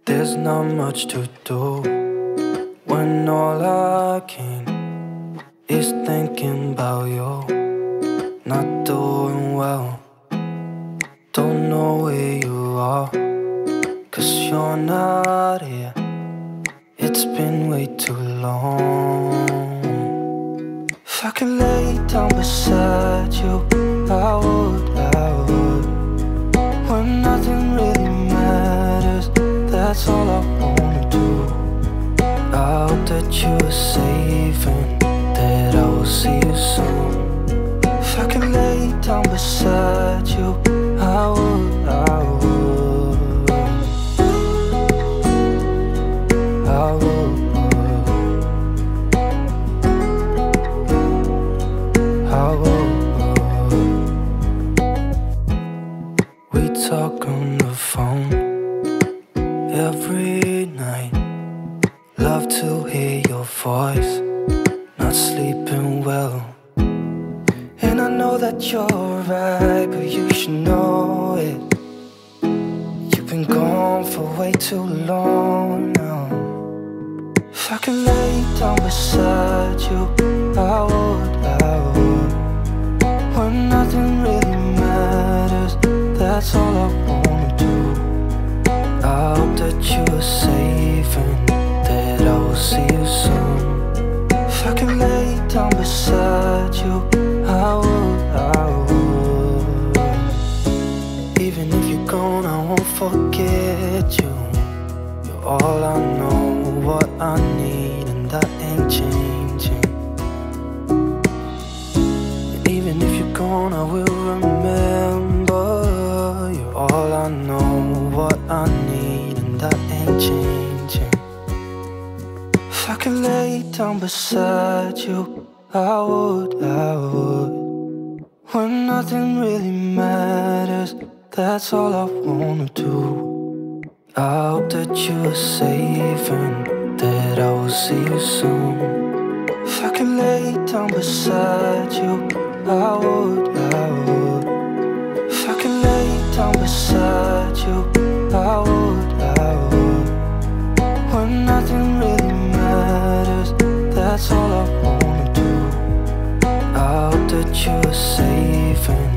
There's not much to do when all I can is thinking about you. Not doing well, don't know where you are, 'cause you're not here. It's been way too long. If I could lay down beside you, I would. When nothing really matters, that's all I wanna do. I hope that you are safe and that I will see you soon. If I could lay down beside you, I would. I would. We talk on the phone every night. Love to hear your voice. Not sleeping well, and I know that you're right, but you should know it. You've been gone for way too long now. If I could lay down beside you, I would. When nothing really matters, that's all I wanna do. I hope that you are safe and that I will see you soon. If I could lay down beside you, I would. Even if you're gone, I won't forget you. You're all I know, what I need, and that ain't changing. And even if you're gone, I will remember. You're all I know, what I need, and that ain't changing. If I could lay down beside you, I would. When nothing really matters, that's all I wanna do. I hope that you are safe and that I will see you soon. If I could lay down beside you, I would. If I could lay down beside you, I would. When nothing really matters, that's all I wanna do. I hope that you are safe and